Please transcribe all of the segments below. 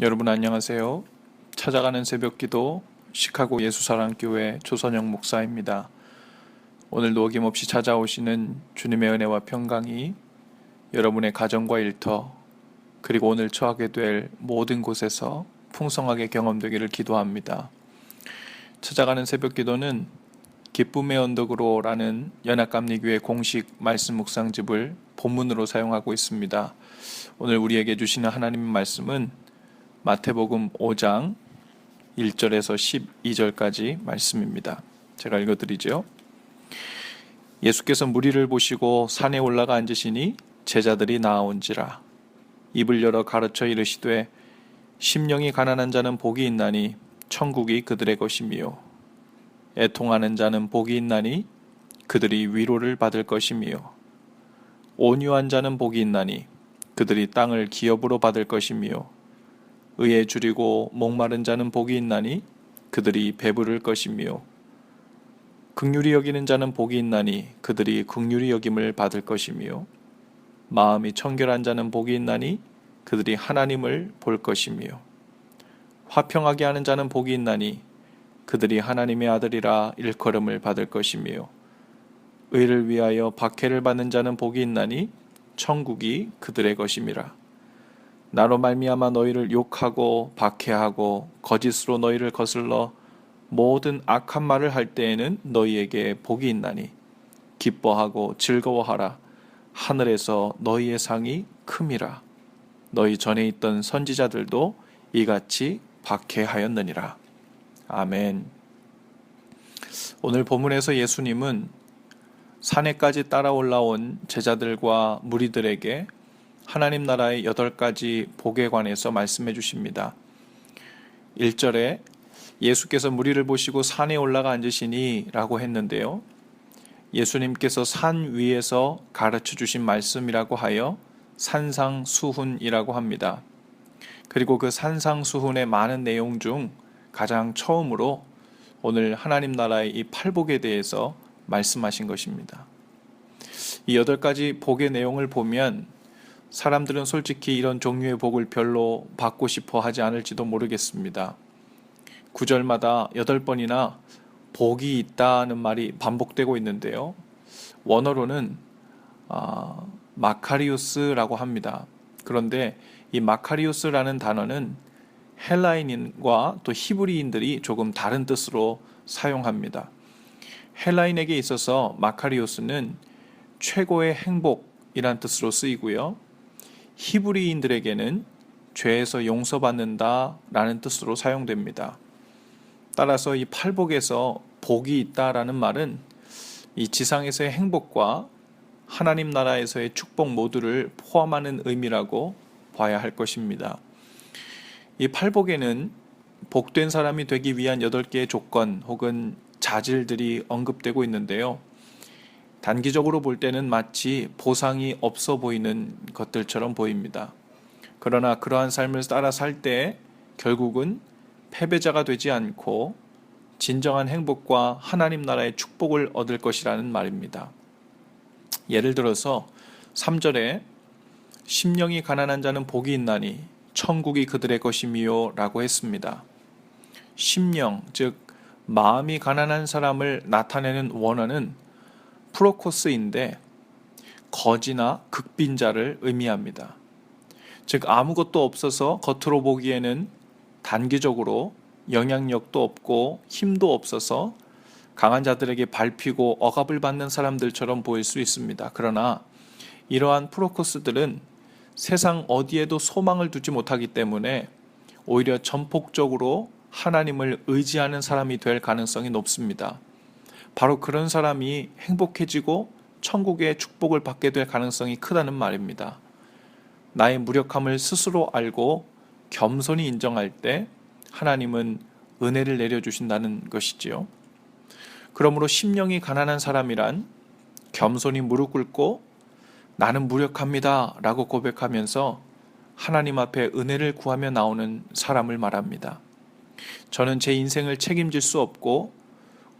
여러분 안녕하세요. 찾아가는 새벽기도 시카고 예수사랑교회 조선영 목사입니다. 오늘도 어김없이 찾아오시는 주님의 은혜와 평강이 여러분의 가정과 일터 그리고 오늘 처하게 될 모든 곳에서 풍성하게 경험되기를 기도합니다. 찾아가는 새벽기도는 기쁨의 언덕으로 라는 연합감리교회 공식 말씀 묵상집을 본문으로 사용하고 있습니다. 오늘 우리에게 주시는 하나님의 말씀은 마태복음 5장 1절에서 12절까지 말씀입니다. 제가 읽어드리죠. 예수께서 무리를 보시고 산에 올라가 앉으시니 제자들이 나아온지라. 입을 열어 가르쳐 이르시되 심령이 가난한 자는 복이 있나니 천국이 그들의 것이미요. 애통하는 자는 복이 있나니 그들이 위로를 받을 것이미요. 온유한 자는 복이 있나니 그들이 땅을 기업으로 받을 것이미요. 의에 줄이고 목마른 자는 복이 있나니 그들이 배부를 것이미요. 긍휼히 여기는 자는 복이 있나니 그들이 긍휼히 여김을 받을 것이미요. 마음이 청결한 자는 복이 있나니 그들이 하나님을 볼 것이미요. 화평하게 하는 자는 복이 있나니 그들이 하나님의 아들이라 일컬음을 받을 것이미요. 의를 위하여 박해를 받는 자는 복이 있나니 천국이 그들의 것임이라. 나로 말미암아 너희를 욕하고 박해하고 거짓으로 너희를 거슬러 모든 악한 말을 할 때에는 너희에게 복이 있나니 기뻐하고 즐거워하라. 하늘에서 너희의 상이 큼이라. 너희 전에 있던 선지자들도 이같이 박해하였느니라. 아멘. 오늘 본문에서 예수님은 산에까지 따라 올라온 제자들과 무리들에게 하나님 나라의 8가지 복에 관해서 말씀해 주십니다. 1절에 예수께서 무리를 보시고 산에 올라가 앉으시니 라고 했는데요. 예수님께서 산 위에서 가르쳐 주신 말씀이라고 하여 산상수훈이라고 합니다. 그리고 그 산상수훈의 많은 내용 중 가장 처음으로 오늘 하나님 나라의 이 8복에 대해서 말씀하신 것입니다. 이 8가지 복의 내용을 보면 사람들은 솔직히 이런 종류의 복을 별로 받고 싶어 하지 않을지도 모르겠습니다. 9절마다 8번이나 복이 있다는 말이 반복되고 있는데요. 원어로는 마카리우스라고 합니다. 그런데 이 마카리우스라는 단어는 헬라인과 또 히브리인들이 조금 다른 뜻으로 사용합니다. 헬라인에게 있어서 마카리우스는 최고의 행복이란 뜻으로 쓰이고요. 히브리인들에게는 죄에서 용서받는다 라는 뜻으로 사용됩니다. 따라서 이 8복에서 복이 있다라는 말은 이 지상에서의 행복과 하나님 나라에서의 축복 모두를 포함하는 의미라고 봐야 할 것입니다. 이 8복에는 복된 사람이 되기 위한 8개의 조건 혹은 자질들이 언급되고 있는데요. 단기적으로 볼 때는 마치 보상이 없어 보이는 것들처럼 보입니다. 그러나 그러한 삶을 따라 살 때 결국은 패배자가 되지 않고 진정한 행복과 하나님 나라의 축복을 얻을 것이라는 말입니다. 예를 들어서 3절에 심령이 가난한 자는 복이 있나니 천국이 그들의 것이미요 라고 했습니다. 심령, 즉 마음이 가난한 사람을 나타내는 원어는 프로코스인데 거지나 극빈자를 의미합니다. 즉 아무것도 없어서 겉으로 보기에는 단기적으로 영향력도 없고 힘도 없어서 강한 자들에게 밟히고 억압을 받는 사람들처럼 보일 수 있습니다. 그러나 이러한 프로코스들은 세상 어디에도 소망을 두지 못하기 때문에 오히려 전폭적으로 하나님을 의지하는 사람이 될 가능성이 높습니다. 바로 그런 사람이 행복해지고 천국의 축복을 받게 될 가능성이 크다는 말입니다. 나의 무력함을 스스로 알고 겸손히 인정할 때 하나님은 은혜를 내려주신다는 것이지요. 그러므로 심령이 가난한 사람이란 겸손히 무릎 꿇고 나는 무력합니다 라고 고백하면서 하나님 앞에 은혜를 구하며 나오는 사람을 말합니다. 저는 제 인생을 책임질 수 없고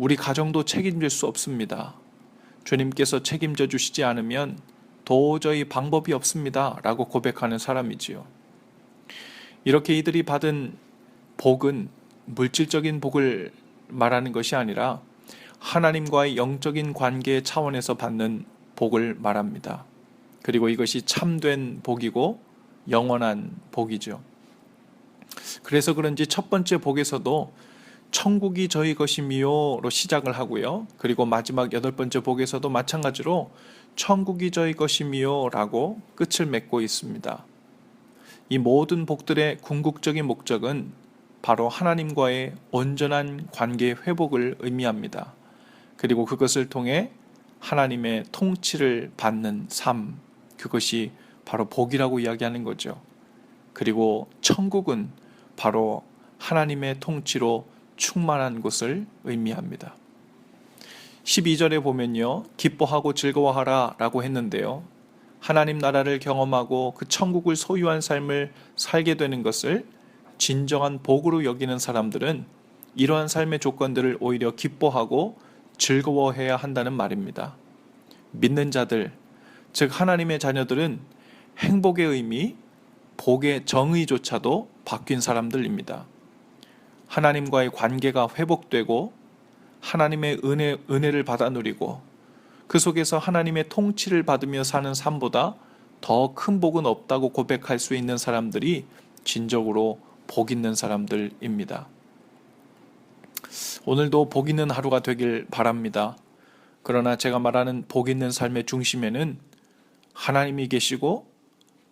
우리 가정도 책임질 수 없습니다. 주님께서 책임져 주시지 않으면 도저히 방법이 없습니다 라고 고백하는 사람이지요. 이렇게 이들이 받은 복은 물질적인 복을 말하는 것이 아니라 하나님과의 영적인 관계 차원에서 받는 복을 말합니다. 그리고 이것이 참된 복이고 영원한 복이죠. 그래서 그런지 첫 번째 복에서도 천국이 저희 것이미요로 시작을 하고요. 그리고 마지막 여덟 번째 복에서도 마찬가지로 천국이 저희 것이미요라고 끝을 맺고 있습니다. 이 모든 복들의 궁극적인 목적은 바로 하나님과의 온전한 관계 회복을 의미합니다. 그리고 그것을 통해 하나님의 통치를 받는 삶, 그것이 바로 복이라고 이야기하는 거죠. 그리고 천국은 바로 하나님의 통치로 충만한 곳을 의미합니다. 12절에 보면요, 기뻐하고 즐거워하라 라고 했는데요, 하나님 나라를 경험하고 그 천국을 소유한 삶을 살게 되는 것을 진정한 복으로 여기는 사람들은 이러한 삶의 조건들을 오히려 기뻐하고 즐거워해야 한다는 말입니다. 믿는 자들, 즉 하나님의 자녀들은 행복의 의미, 복의 정의조차도 바뀐 사람들입니다. 하나님과의 관계가 회복되고 하나님의 은혜를 받아 누리고 그 속에서 하나님의 통치를 받으며 사는 삶보다 더 큰 복은 없다고 고백할 수 있는 사람들이 진정으로 복 있는 사람들입니다. 오늘도 복 있는 하루가 되길 바랍니다. 그러나 제가 말하는 복 있는 삶의 중심에는 하나님이 계시고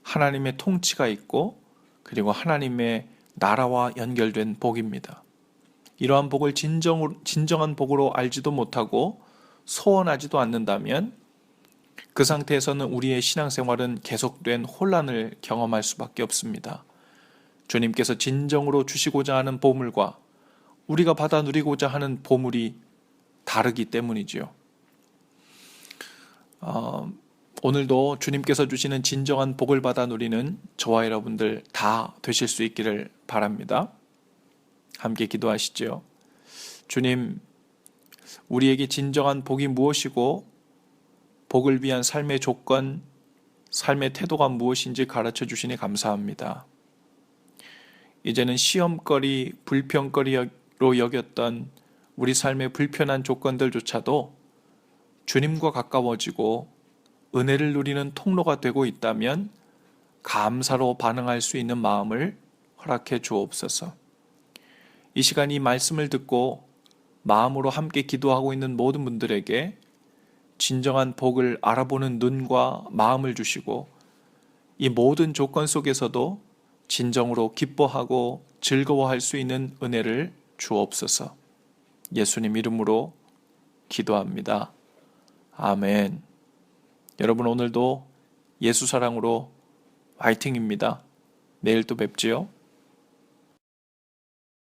하나님의 통치가 있고 그리고 하나님의 나라와 연결된 복입니다. 이러한 복을 진정한 복으로 알지도 못하고 소원하지도 않는다면 그 상태에서는 우리의 신앙생활은 계속된 혼란을 경험할 수밖에 없습니다. 주님께서 진정으로 주시고자 하는 보물과 우리가 받아 누리고자 하는 보물이 다르기 때문이지요. 오늘도 주님께서 주시는 진정한 복을 받아 누리는 저와 여러분들 다 되실 수 있기를 바랍니다. 함께 기도하시죠. 주님, 우리에게 진정한 복이 무엇이고 복을 위한 삶의 조건, 삶의 태도가 무엇인지 가르쳐 주시니 감사합니다. 이제는 시험거리, 불평거리로 여겼던 우리 삶의 불편한 조건들조차도 주님과 가까워지고 은혜를 누리는 통로가 되고 있다면 감사로 반응할 수 있는 마음을 허락해 주옵소서. 이 시간 이 말씀을 듣고 마음으로 함께 기도하고 있는 모든 분들에게 진정한 복을 알아보는 눈과 마음을 주시고 이 모든 조건 속에서도 진정으로 기뻐하고 즐거워할 수 있는 은혜를 주옵소서. 예수님 이름으로 기도합니다. 아멘. 여러분 오늘도 예수 사랑으로 화이팅입니다. 내일 또 뵙지요.